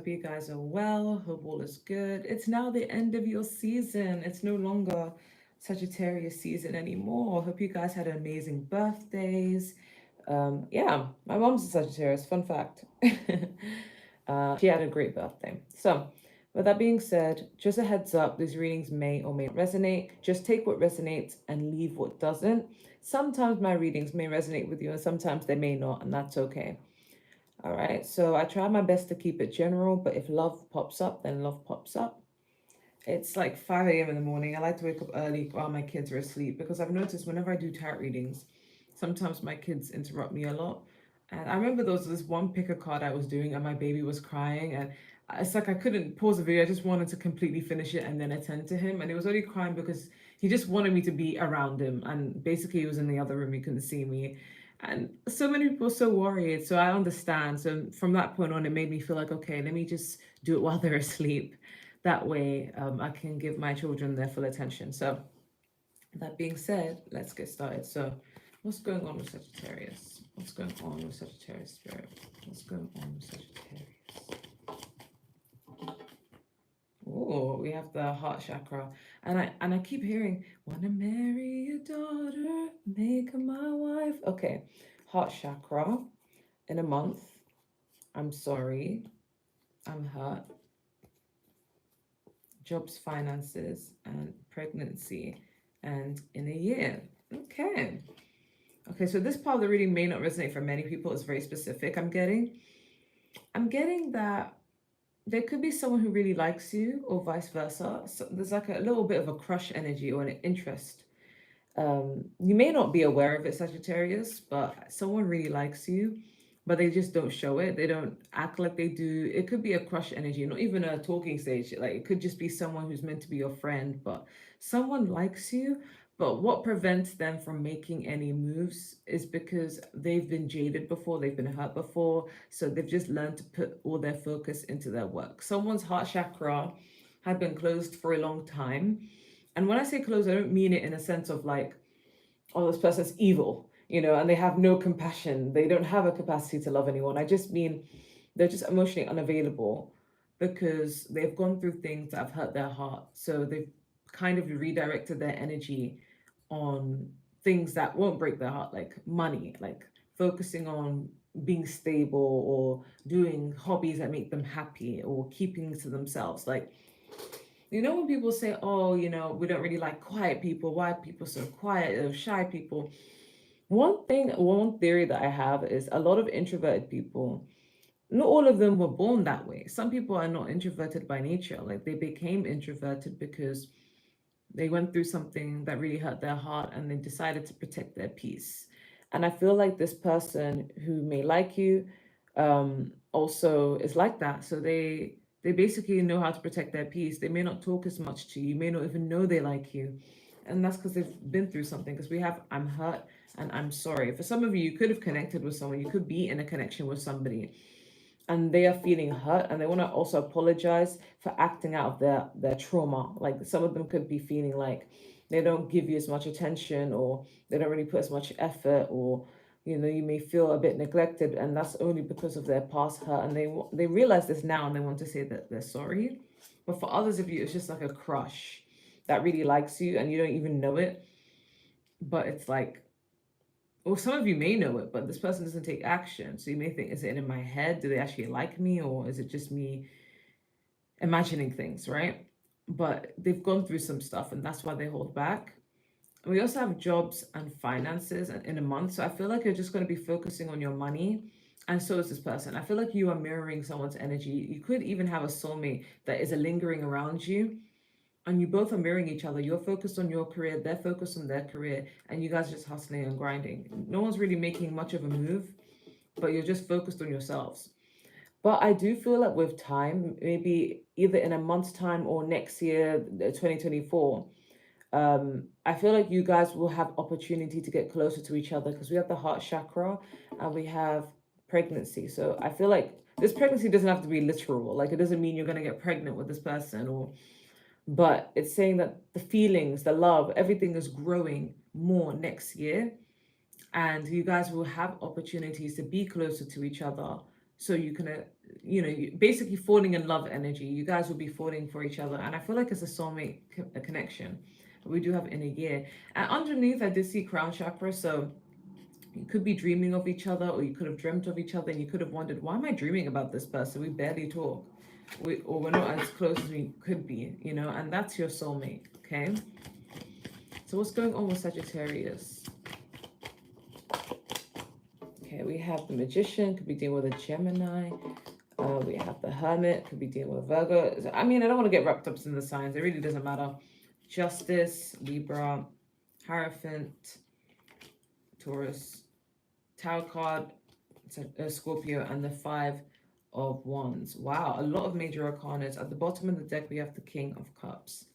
Hope you guys are well. Hope all is good. It's now the end of your season. It's no longer Sagittarius season anymore. Hope you guys had amazing birthdays. Yeah, my mom's a Sagittarius. Fun fact. She had a great birthday. So, with that being said, just a heads up, these readings may or may not resonate. Just take what resonates and leave what doesn't. Sometimes my readings may resonate with you and sometimes they may not, and that's okay. All right, so I try my best to keep it general, but if love pops up, then love pops up. It's like 5 a.m. in the morning. I like to wake up early while my kids are asleep because I've noticed whenever I do tarot readings, sometimes my kids interrupt me a lot. And I remember there was this one pick a card I was doing and my baby was crying, and it's like I couldn't pause the video. I just wanted to completely finish it and then attend to him. And he was only crying because he just wanted me to be around him. And basically, he was in the other room. He couldn't see me. And so many people are so worried. So I understand. So from that point on, it made me feel like, okay, let me just do it while they're asleep. That way, I can give my children their full attention. So that being said, let's get started. So what's going on with Sagittarius? What's going on with Sagittarius spirit? What's going on with Sagittarius? Oh, we have the heart chakra. And I keep hearing, wanna marry your daughter, make her my wife. Okay, heart chakra in a month. I'm sorry. I'm hurt. Jobs, finances, and pregnancy, and in a year. Okay. Okay, so this part of the reading may not resonate for many people. It's very specific. I'm getting that there could be someone who really likes you or vice versa. So there's like a little bit of a crush energy or an interest. You may not be aware of it, Sagittarius, but someone really likes you, but they just don't show it. They don't act like they do. It could be a crush energy, not even a talking stage. Like it could just be someone who's meant to be your friend, but someone likes you. But what prevents them from making any moves is because they've been jaded before, they've been hurt before. So they've just learned to put all their focus into their work. Someone's heart chakra had been closed for a long time. And when I say closed, I don't mean it in a sense of like, oh, this person's evil, and they have no compassion. They don't have a capacity to love anyone. I just mean they're just emotionally unavailable because they've gone through things that have hurt their heart. So they've kind of redirected their energy on things that won't break their heart, like money, like focusing on being stable or doing hobbies that make them happy or keeping to themselves. Like, when people say, oh, we don't really like quiet people, why are people so quiet, or shy people? One theory that I have is a lot of introverted people, not all of them were born that way. Some people are not introverted by nature. Like they became introverted because they went through something that really hurt their heart and they decided to protect their peace. And I feel like this person who may like you also is like that. So they basically know how to protect their peace. They may not talk as much to you. You may not even know they like you. And that's because they've been through something. Because we have I'm hurt and I'm sorry. For some of you, you could have connected with someone. You could be in a connection with somebody and they are feeling hurt and they want to also apologize for acting out of their trauma. Like some of them could be feeling like they don't give you as much attention or they don't really put as much effort, or you may feel a bit neglected, and that's only because of their past hurt, and they realize this now and they want to say that they're sorry. But for others of you, it's just like a crush that really likes you and you don't even know it, but it's like, or some of you may know it, but this person doesn't take action. So you may think, is it in my head? Do they actually like me? Or is it just me imagining things, right? But they've gone through some stuff and that's why they hold back. And we also have jobs and finances in a month. So I feel like you're just going to be focusing on your money. And so is this person. I feel like you are mirroring someone's energy. You could even have a soulmate that is lingering around you, and you both are mirroring each other. You're focused on your career, they're focused on their career, and you guys are just hustling and grinding. No one's really making much of a move, but you're just focused on yourselves. But I do feel like with time, maybe either in a month's time or next year, 2024, I feel like you guys will have opportunity to get closer to each other because we have the heart chakra and we have pregnancy. So I feel like this pregnancy doesn't have to be literal. Like it doesn't mean you're going to get pregnant with this person, but it's saying that the feelings, the love, everything is growing more next year. And you guys will have opportunities to be closer to each other so you can basically falling in love energy. You guys will be falling for each other. And I feel like it's a soulmate connection. We do have in a year. And underneath, I did see crown chakra. So you could be dreaming of each other, or you could have dreamt of each other, and you could have wondered, why am I dreaming about this person? We barely talk. Or we're not as close as we could be, and that's your soulmate, okay? So what's going on with Sagittarius? Okay, we have the Magician, could be dealing with a Gemini. We have the Hermit, could be dealing with a Virgo. I mean, I don't want to get wrapped up in the signs. It really doesn't matter. Justice, Libra, Hierophant, Taurus, Tower card, Scorpio, and the Five of Wands. Wow, a lot of major arcanas. At the bottom of the deck, we have the King of Cups.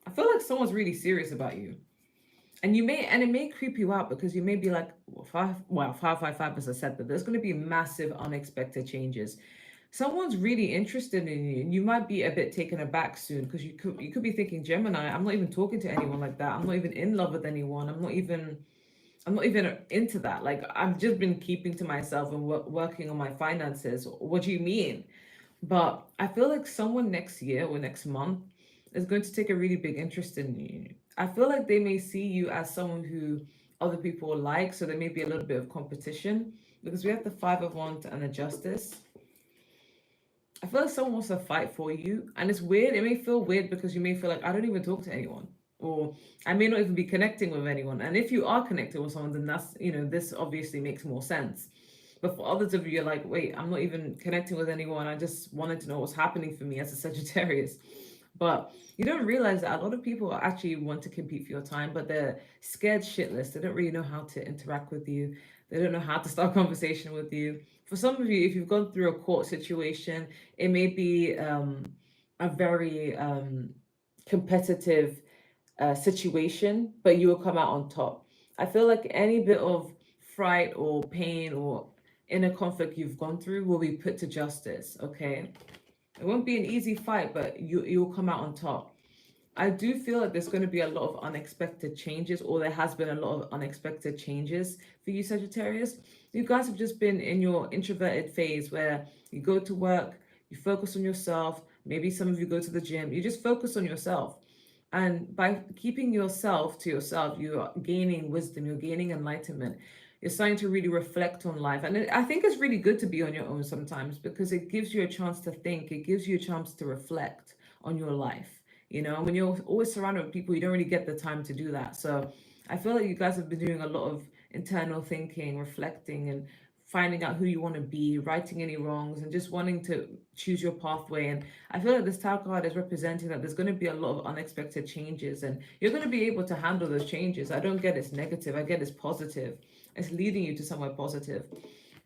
I feel like someone's really serious about you. And it may creep you out because you may be like, 555, as I said, but there's going to be massive unexpected changes. Someone's really interested in you, and you might be a bit taken aback soon because you could be thinking, Gemini, I'm not even talking to anyone like that. I'm not even in love with anyone. I'm not even into that. Like, I've just been keeping to myself and working on my finances. What do you mean? But I feel like someone next year or next month is going to take a really big interest in you. I feel like they may see you as someone who other people like, so there may be a little bit of competition because we have the Five of Wands and the Justice. I feel like someone wants to fight for you, and it's weird. It may feel weird because you may feel like, I don't even talk to anyone, or I may not even be connecting with anyone. And if you are connecting with someone, then that's, this obviously makes more sense. But for others of you, you're like, wait, I'm not even connecting with anyone. I just wanted to know what's happening for me as a Sagittarius. But you don't realize that a lot of people actually want to compete for your time, but they're scared shitless. They don't really know how to interact with you. They don't know how to start a conversation with you. For some of you, if you've gone through a court situation, it may be a very competitive situation, but you will come out on top. I feel like any bit of fright or pain or inner conflict you've gone through will be put to justice, okay? It won't be an easy fight, but you'll come out on top. I do feel like there's going to be a lot of unexpected changes, or there has been a lot of unexpected changes for you, Sagittarius. You guys have just been in your introverted phase where you go to work, you focus on yourself. Maybe some of you go to the gym. You just focus on yourself. And by keeping yourself to yourself, you are gaining wisdom, you're gaining enlightenment. You're starting to really reflect on life. And I think it's really good to be on your own sometimes because it gives you a chance to think, it gives you a chance to reflect on your life. When you're always surrounded with people, you don't really get the time to do that. So I feel like you guys have been doing a lot of internal thinking, reflecting, and finding out who you want to be, righting any wrongs, and just wanting to choose your pathway. And I feel like this Tower card is representing that there's going to be a lot of unexpected changes, and you're going to be able to handle those changes. I don't get it's negative, I get it's positive. It's leading you to somewhere positive.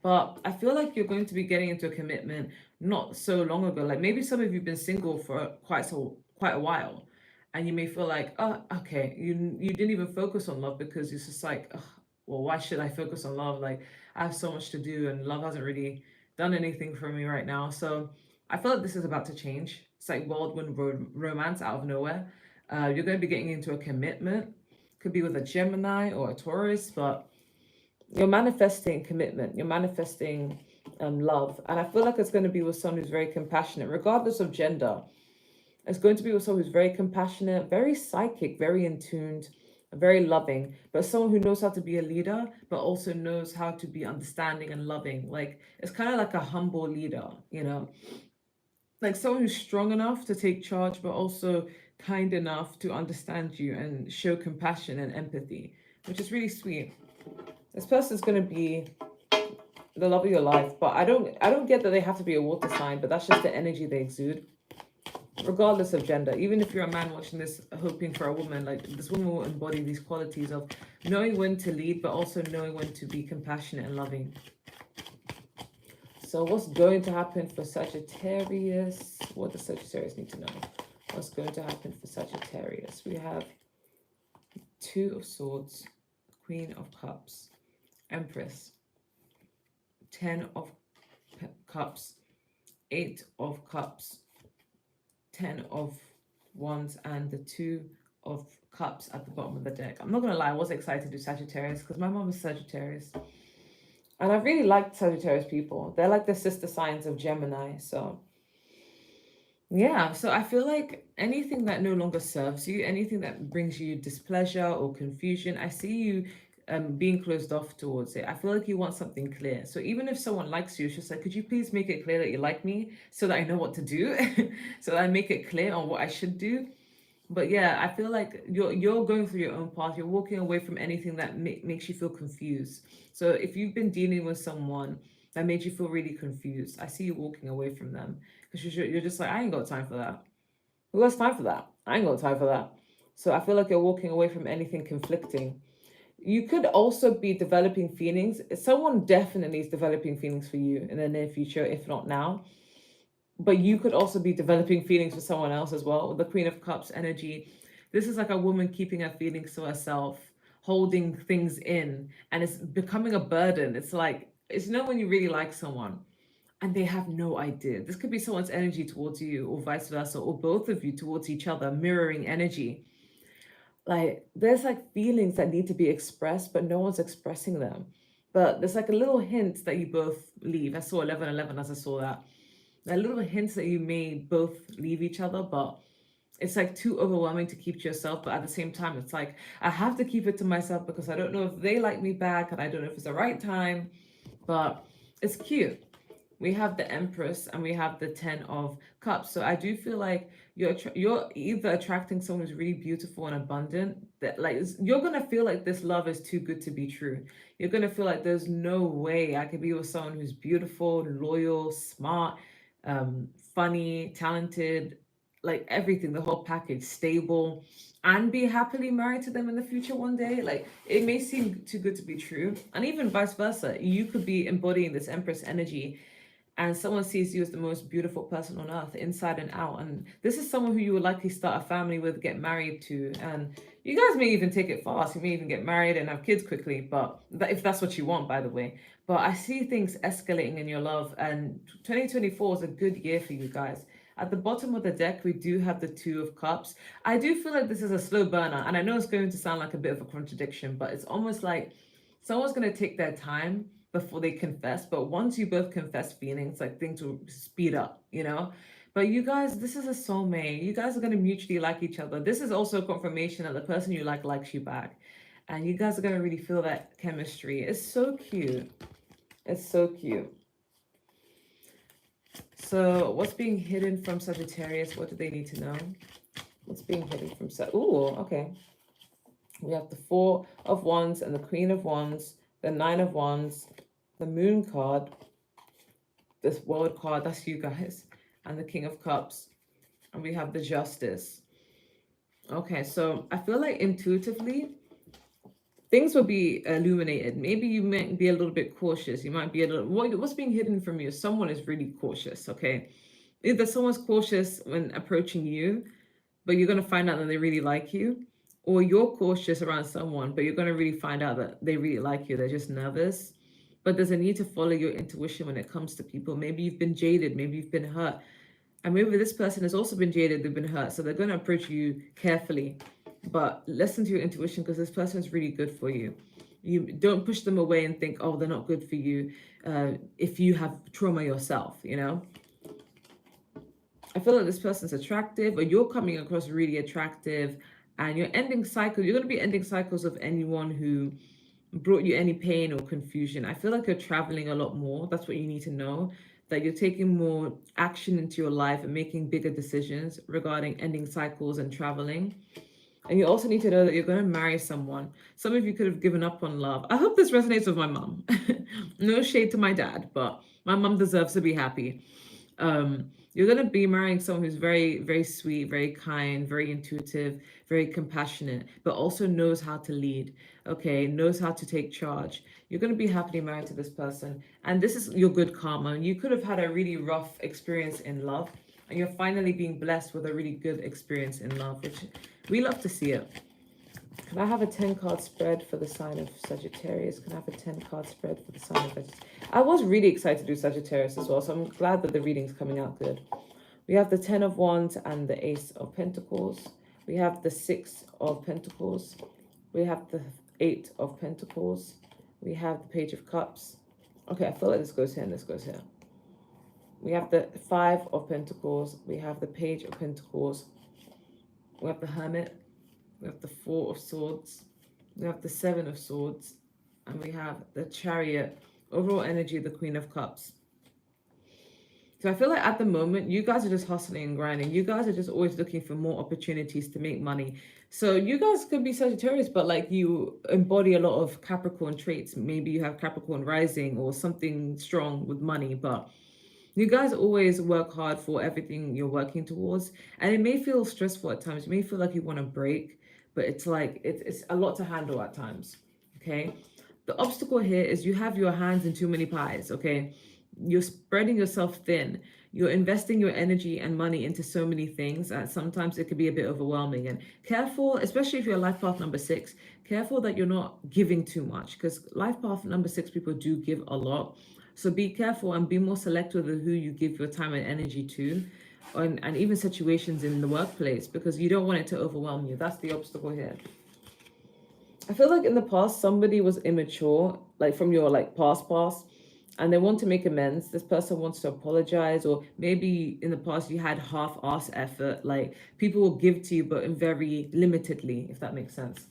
But I feel like you're going to be getting into a commitment not so long ago. Like maybe some of you've been single for quite a while, and you may feel like, oh, okay, you didn't even focus on love because it's just like, oh, well, why should I focus on love? Like I have so much to do, and love hasn't really done anything for me right now. So I feel like this is about to change. It's like whirlwind romance out of nowhere. You're going to be getting into a commitment. Could be with a Gemini or a Taurus, but you're manifesting commitment. You're manifesting love, and I feel like it's going to be with someone who's very compassionate, regardless of gender. It's going to be with someone who's very compassionate, very psychic, very in tuned, very loving, but someone who knows how to be a leader, but also knows how to be understanding and loving. Like it's kind of like a humble leader, like someone who's strong enough to take charge, but also kind enough to understand you and show compassion and empathy, which is really sweet. This person's going to be the love of your life, but I don't get that they have to be a water sign, but that's just the energy they exude. Regardless of gender, even if you're a man watching this hoping for a woman, like this woman will embody these qualities of knowing when to lead, but also knowing when to be compassionate and loving. So what's going to happen for Sagittarius? What does Sagittarius need to know? What's going to happen for Sagittarius? We have Two of Swords, Queen of Cups, Empress, 10 of Cups, 8 of Cups, 10 of Wands, and the 2 of Cups at the bottom of the deck. I'm not going to lie, I was excited to do Sagittarius because my mom is Sagittarius. And I really like Sagittarius people. They're like the sister signs of Gemini. So yeah, so I feel like anything that no longer serves you, anything that brings you displeasure or confusion, I see you being closed off towards it. I feel like you want something clear. So even if someone likes you, it's just like, could you please make it clear that you like me so that I know what to do, so that I make it clear on what I should do. But yeah, I feel like you're going through your own path. You're walking away from anything that makes you feel confused. So if you've been dealing with someone that made you feel really confused, I see you walking away from them because you're just like, I ain't got time for that. Who has time for that? I ain't got time for that. So I feel like you're walking away from anything conflicting. You could also be developing feelings. Someone definitely is developing feelings for you in the near future, if not now. But you could also be developing feelings for someone else as well. The Queen of Cups energy. This is like a woman keeping her feelings to herself, holding things in, and it's becoming a burden. It's like, it's, when you really like someone and they have no idea. This could be someone's energy towards you, or vice versa, or both of you towards each other, mirroring energy. Like, there's like feelings that need to be expressed, but no one's expressing them. But there's like a little hint that you both leave. I saw 1111 as I saw that. A little hints that you may both leave each other, but it's like too overwhelming to keep to yourself. But at the same time, it's like, I have to keep it to myself because I don't know if they like me back, and I don't know if it's the right time. But it's cute. We have the Empress and we have the Ten of Cups. So I do feel like you're either attracting someone who's really beautiful and abundant, that like you're gonna feel like this love is too good to be true. You're gonna feel like there's no way I could be with someone who's beautiful, loyal, smart, funny, talented, like everything, the whole package, stable, and be happily married to them in the future one day. Like, it may seem too good to be true. And even vice versa, you could be embodying this Empress energy and someone sees you as the most beautiful person on earth, inside and out. And this is someone who you would likely start a family with, get married to, and you guys may even take it fast. You may even get married and have kids quickly, but if that's what you want, by the way. But I see things escalating in your love, and 2024 is a good year for you guys. At the bottom of the deck, we do have the Two of Cups. I do feel like this is a slow burner, and I know it's going to sound like a bit of a contradiction, but it's almost like someone's going to take their time before they confess. But once you both confess feelings, like things will speed up, you know? But you guys, this is a soulmate. You guys are going to mutually like each other. This is also confirmation that the person you like likes you back. And you guys are going to really feel that chemistry. It's so cute. It's so cute. So what's being hidden from Sagittarius? What do they need to know? What's being hidden from Ooh, okay. We have the Four of Wands and the Queen of Wands, the Nine of Wands, the Moon card, this World card, that's you guys, and the King of Cups. And we have the Justice. Okay, so I feel like intuitively, things will be illuminated. Maybe you might be a little bit cautious. You might be a little, what's being hidden from you? Someone is really cautious, okay? Either someone's cautious when approaching you, but you're going to find out that they really like you, or you're cautious around someone, but you're going to really find out that they really like you. They're just nervous. But there's a need to follow your intuition when it comes to people. Maybe you've been jaded, maybe you've been hurt, and maybe this person has also been jaded, they've been hurt, so they're going to approach you carefully. But listen to your intuition, because this person is really good for you. You don't push them away and think, oh, they're not good for you, if you have trauma yourself, you know? I feel like this person's attractive, or you're coming across really attractive, and you're ending cycles. You're going to be ending cycles of anyone who brought you any pain or confusion. I feel like you're traveling a lot more. That's what you need to know, that you're taking more action into your life and making bigger decisions regarding ending cycles and traveling. And you also need to know that you're going to marry someone. Some of you could have given up on love. I hope this resonates with my mom. No shade to my dad, but my mom deserves to be happy. You're going to be marrying someone who's very, very sweet, very kind, very intuitive, very compassionate, but also knows how to lead, okay, knows how to take charge. You're going to be happily married to this person. And this is your good karma. You could have had a really rough experience in love, and you're finally being blessed with a really good experience in love, which we love to see it. Can I have a 10-card spread for the sign of Sagittarius? Can I have a 10-card spread for the sign of Sagittarius? I was really excited to do Sagittarius as well, so I'm glad that the reading's coming out good. We have the 10 of Wands and the Ace of Pentacles. We have the 6 of Pentacles. We have the 8 of Pentacles. We have the Page of Cups. Okay, I feel like this goes here and this goes here. We have the Five of Pentacles. We have the Page of Pentacles. We have the Hermit. We have the Four of Swords. We have the Seven of Swords. And we have the Chariot. Overall energy, the Queen of Cups. So I feel like at the moment, you guys are just hustling and grinding. You guys are just always looking for more opportunities to make money. So you guys could be Sagittarius, but like you embody a lot of Capricorn traits. Maybe you have Capricorn rising or something strong with money, but you guys always work hard for everything you're working towards. And it may feel stressful at times. You may feel like you want to break, but it's like it's a lot to handle at times. Okay. The obstacle here is you have your hands in too many pies. Okay. You're spreading yourself thin. You're investing your energy and money into so many things that sometimes it could be a bit overwhelming. And careful, especially if you're life path number 6, careful that you're not giving too much, because life path number 6 people do give a lot. So be careful and be more selective with who you give your time and energy to, and even situations in the workplace, because you don't want it to overwhelm you. That's the obstacle here. I feel like in the past, somebody was immature, like from your like past, and they want to make amends. This person wants to apologize, or maybe in the past you had half-ass effort. Like people will give to you, but in very limitedly, if that makes sense.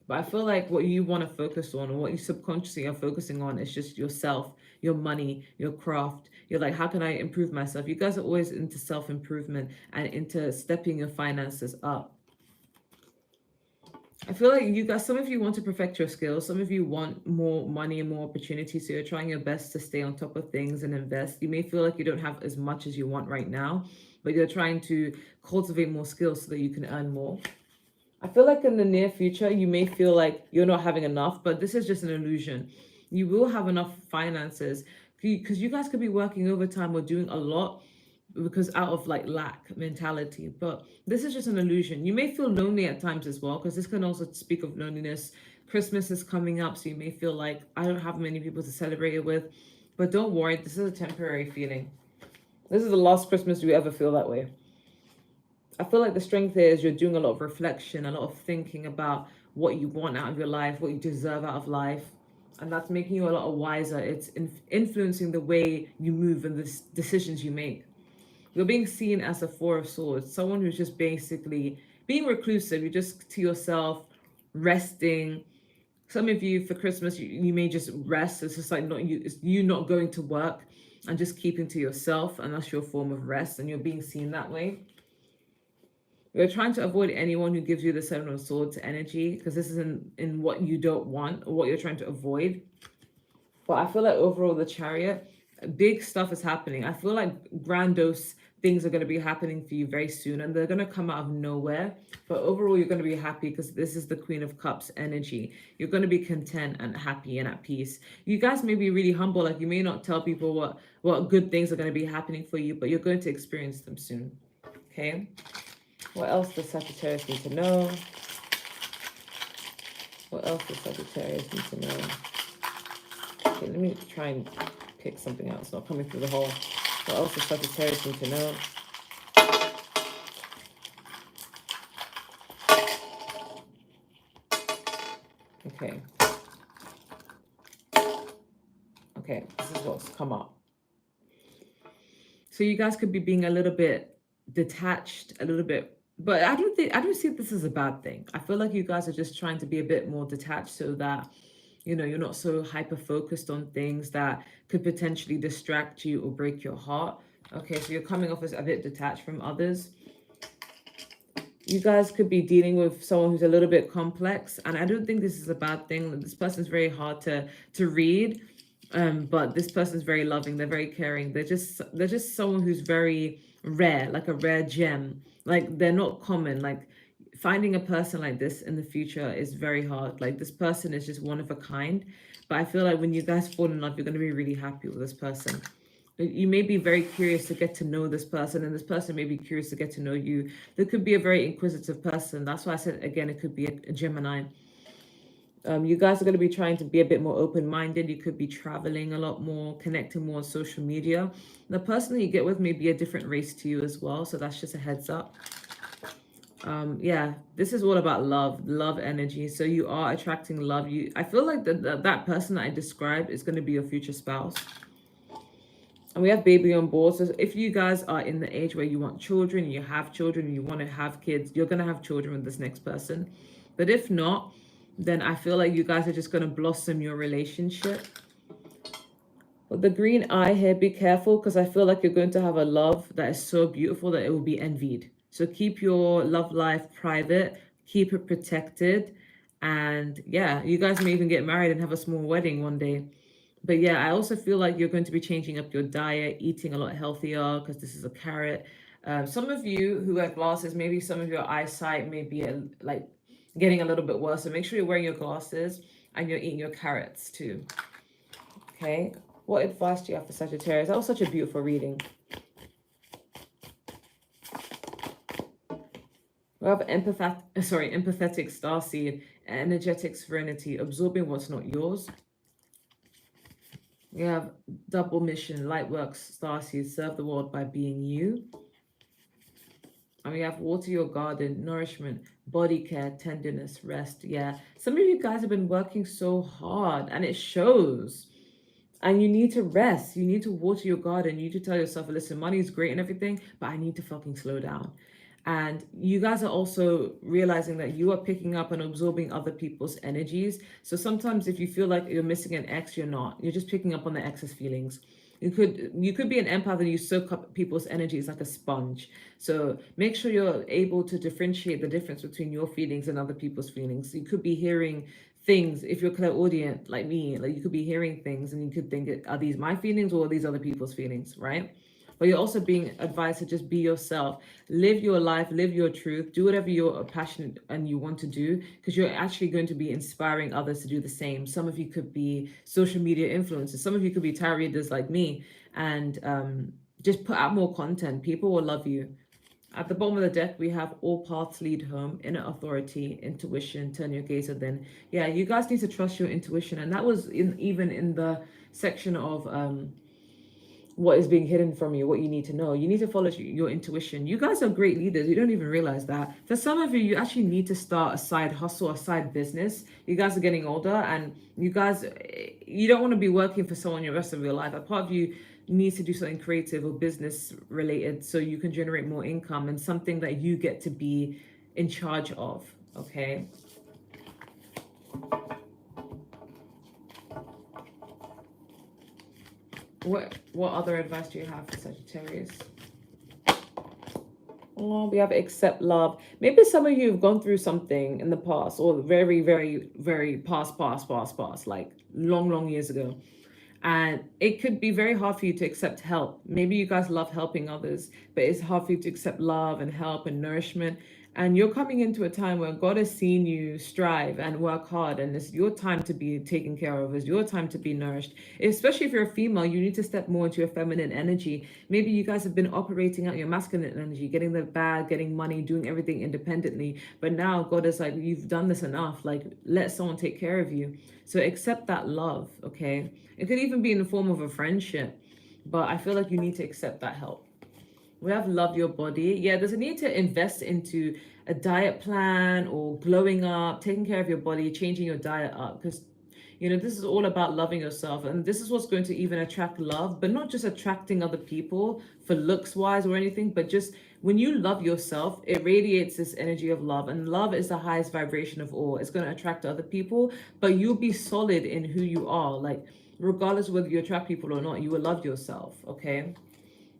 But I feel like what you want to focus on, or what you subconsciously are focusing on, is just yourself, your money, your craft. You're like, how can I improve myself? You guys are always into self-improvement and into stepping your finances up. I feel like you guys, some of you want to perfect your skills. Some of you want more money and more opportunities. So you're trying your best to stay on top of things and invest. You may feel like you don't have as much as you want right now, but you're trying to cultivate more skills so that you can earn more. I feel like in the near future, you may feel like you're not having enough, but this is just an illusion. You will have enough finances, because you guys could be working overtime or doing a lot because out of like lack mentality. But this is just an illusion. You may feel lonely at times as well, because this can also speak of loneliness. Christmas is coming up, so you may feel like I don't have many people to celebrate it with. But don't worry, this is a temporary feeling. This is the last Christmas you ever feel that way. I feel like the strength here is you're doing a lot of reflection, a lot of thinking about what you want out of your life, what you deserve out of life. And that's making you a lot wiser. It's influencing the way you move and the decisions you make. You're being seen as a Four of Swords, someone who's just basically being reclusive. You're just to yourself, resting. Some of you for Christmas, you may just rest. It's just like not you, it's you not going to work and just keeping to yourself. And that's your form of rest. And you're being seen that way. You're trying to avoid anyone who gives you the Seven of Swords energy, because this is in what you don't want or what you're trying to avoid. But I feel like overall the Chariot, big stuff is happening. I feel like grandiose things are going to be happening for you very soon, and they're going to come out of nowhere. But overall, you're going to be happy because this is the Queen of Cups energy. You're going to be content and happy and at peace. You guys may be really humble. Like you may not tell people what good things are going to be happening for you, but you're going to experience them soon. Okay. What else does Sagittarius need to know? What else does Sagittarius need to know? Okay, let me try and pick something else. It's not coming through the hole. What else does Sagittarius need to know? Okay. Okay, this is what's come up. So you guys could be being a little bit detached, a little bit, but I don't see this as a bad thing. I feel like you guys are just trying to be a bit more detached so that, you know, you're not so hyper focused on things that could potentially distract you or break your heart. Okay, so you're coming off as a bit detached from others. You guys could be dealing with someone who's a little bit complex, and I don't think this is a bad thing. This person's very hard to read, but this person's very loving. They're very caring. They're just someone who's very rare, like a rare gem. Like they're not common. Like finding a person like this in the future is very hard. Like this person is just one of a kind. But I feel like when you guys fall in love, you're going to be really happy with this person. You may be very curious to get to know this person, and this person may be curious to get to know you. There could be a very inquisitive person. That's why I said, again, it could be a Gemini. You guys are going to be trying to be a bit more open-minded. You could be traveling a lot more, connecting more on social media. The person that you get with may be a different race to you as well, so that's just a heads up. Yeah, this is all about love energy. So you are attracting love. I feel like that person that I described is going to be your future spouse. And we have baby on board. So if you guys are in the age where you want children, you have children, you want to have kids, you're going to have children with this next person. But if not, then I feel like you guys are just going to blossom your relationship. But the green eye here, be careful, because I feel like you're going to have a love that is so beautiful that it will be envied. So keep your love life private, keep it protected. And yeah, you guys may even get married and have a small wedding one day. But yeah, I also feel like you're going to be changing up your diet, eating a lot healthier, because this is a carrot. Some of you who have glasses, maybe some of your eyesight may be like getting a little bit worse. So make sure you're wearing your glasses and you're eating your carrots too. Okay. What advice do you have for Sagittarius? That was such a beautiful reading. We have empathetic starseed, energetic serenity, absorbing what's not yours. We have double mission, lightworks, starseed, serve the world by being you. And we have water your garden, nourishment, body care, tenderness, rest. Yeah, some of you guys have been working so hard and it shows. And you need to rest. You need to water your garden. You need to tell yourself, listen, money is great and everything, but I need to fucking slow down. And you guys are also realizing that you are picking up and absorbing other people's energies. So sometimes if you feel like you're missing an ex, you're not. You're just picking up on the ex's feelings. You could be an empath and you soak up people's energies like a sponge. So make sure you're able to differentiate the difference between your feelings and other people's feelings. You could be hearing things, if you're clairaudient like me, like you could be hearing things and you could think, are these my feelings or are these other people's feelings, right? But you're also being advised to just be yourself, live your life, live your truth, do whatever you're passionate and you want to do, because you're actually going to be inspiring others to do the same. Some of you could be social media influencers, some of you could be tarot readers like me, and just put out more content. People will love you. At the bottom of the deck, we have all paths lead home, inner authority, intuition, turn your gaze within. Yeah, you guys need to trust your intuition. And that was even in the section of what is being hidden from you, what you need to know. You need to follow your intuition. You guys are great leaders. You don't even realize that. For some of you, you actually need to start a side hustle, a side business. You guys are getting older and you don't want to be working for someone the rest of your life. A part of you needs to do something creative or business related so you can generate more income and something that you get to be in charge of. Okay. What other advice do you have for Sagittarius? Oh, we have accept love. Maybe some of you have gone through something in the past, or very, very, very past, like long years ago. And it could be very hard for you to accept help. Maybe you guys love helping others, but it's hard for you to accept love and help and nourishment. And you're coming into a time where God has seen you strive and work hard, and it's your time to be taken care of. It's your time to be nourished. Especially if you're a female, you need to step more into your feminine energy. Maybe you guys have been operating out your masculine energy, getting the bag, getting money, doing everything independently. But now God is like, you've done this enough. Like, let someone take care of you. So accept that love, okay? It could even be in the form of a friendship, but I feel like you need to accept that help. We have love your body. Yeah, there's a need to invest into a diet plan or glowing up, taking care of your body, changing your diet up, because this is all about loving yourself. And this is what's going to even attract love, but not just attracting other people for looks wise or anything, but just when you love yourself, it radiates this energy of love. And love is the highest vibration of all. It's going to attract other people, but you'll be solid in who you are. Like, regardless of whether you attract people or not, you will love yourself, okay?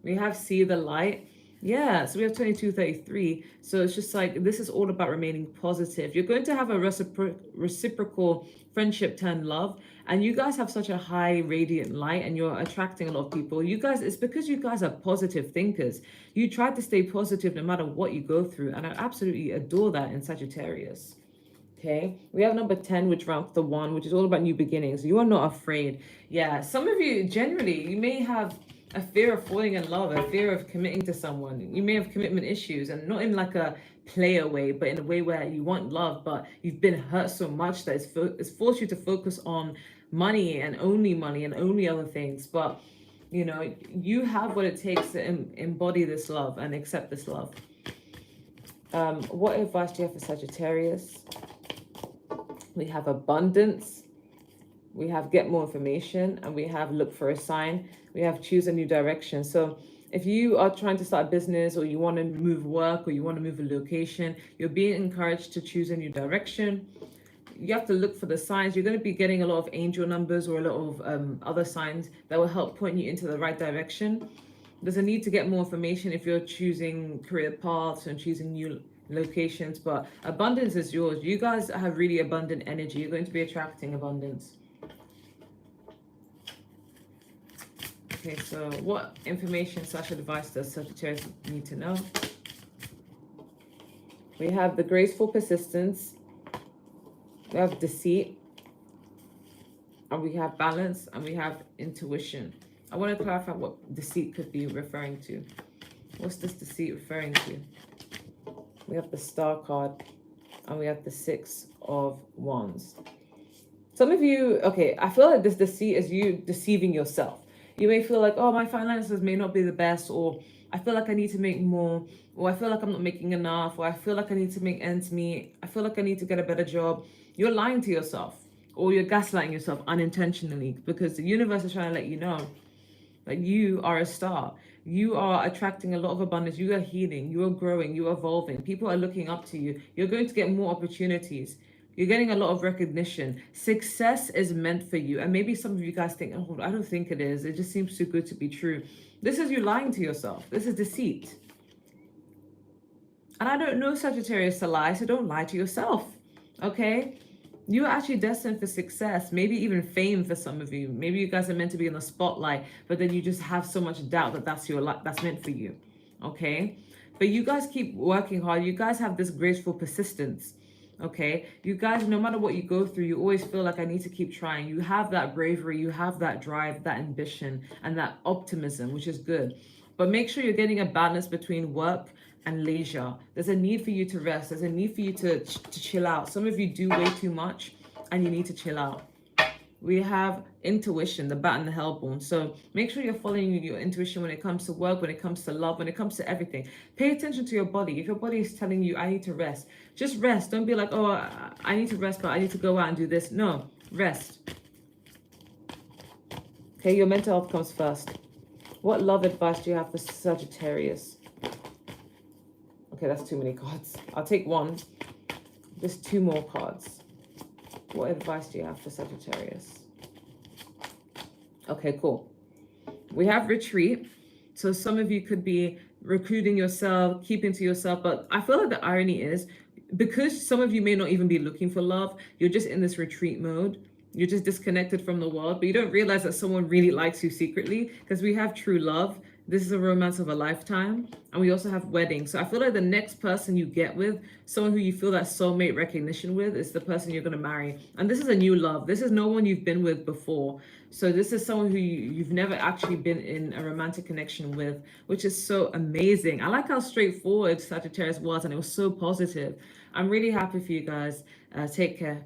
We have see the light. Yeah, so we have 2233. So it's just like, this is all about remaining positive. You're going to have a reciprocal friendship turn love. And you guys have such a high radiant light and you're attracting a lot of people. You guys, it's because you guys are positive thinkers. You try to stay positive no matter what you go through. And I absolutely adore that in Sagittarius. Okay, we have number 10, which rounds the one, which is all about new beginnings. You are not afraid. Yeah, some of you, generally, you may have a fear of falling in love, a fear of committing to someone. You may have commitment issues, and not in like a player way, but in a way where you want love, but you've been hurt so much that it's forced you to focus on money and only other things. But you have what it takes to embody this love and accept this love. What advice do you have for Sagittarius? We have abundance. We have get more information, and we have look for a sign. We have choose a new direction. So if you are trying to start a business, or you want to move work, or you want to move a location, you're being encouraged to choose a new direction. You have to look for the signs. You're going to be getting a lot of angel numbers or a lot of other signs that will help point you into the right direction. There's a need to get more information if you're choosing career paths and choosing new locations, but abundance is yours. You guys have really abundant energy. You're going to be attracting abundance. Okay, so what information / advice does Sagittarius need to know? We have the graceful persistence, we have deceit, and we have balance, and we have intuition. I want to clarify what deceit could be referring to. What's this deceit referring to? We have the Star card, and we have the Six of Wands. Some of you, okay, I feel like this deceit is you deceiving yourself. You may feel like, oh, my finances may not be the best, or I feel like I need to make more, or I feel like I'm not making enough, or I feel like I need to make ends meet, I feel like I need to get a better job. You're lying to yourself, or you're gaslighting yourself unintentionally, because the universe is trying to let you know that you are a star. You are attracting a lot of abundance. You are healing. You are growing. You are evolving. People are looking up to you. You're going to get more opportunities. You're getting a lot of recognition. Success is meant for you. And maybe some of you guys think, oh, I don't think it is. It just seems too good to be true. This is you lying to yourself. This is deceit. And I don't know Sagittarius to lie, so don't lie to yourself. Okay? You're actually destined for success, maybe even fame for some of you. Maybe you guys are meant to be in the spotlight, but then you just have so much doubt that that's meant for you. Okay? But you guys keep working hard. You guys have this graceful persistence. Okay? You guys, no matter what you go through, you always feel like I need to keep trying. You have that bravery, you have that drive, that ambition, and that optimism, which is good. But make sure you're getting a balance between work and leisure. There's a need for you to rest. There's a need for you to chill out. Some of you do way too much and you need to chill out. We have intuition, the bat and the hellborn. So make sure you're following your intuition when it comes to work, when it comes to love, when it comes to everything. Pay attention to your body. If your body is telling you, I need to rest, just rest. Don't be like, oh, I need to rest, but I need to go out and do this. No, rest. Okay, your mental health comes first. What love advice do you have for Sagittarius? Okay, that's too many cards. I'll take one. Just two more cards. What advice do you have for Sagittarius? Okay, cool. We have retreat. So some of you could be recruiting yourself, keeping to yourself. But I feel like the irony is, because some of you may not even be looking for love, you're just in this retreat mode. You're just disconnected from the world, but you don't realize that someone really likes you secretly, because we have true love. This is a romance of a lifetime. And we also have weddings. So I feel like the next person you get with, someone who you feel that soulmate recognition with, is the person you're going to marry. And this is a new love. This is no one you've been with before. So this is someone who you've never actually been in a romantic connection with, which is so amazing. I like how straightforward Sagittarius was, and it was so positive. I'm really happy for you guys. Take care.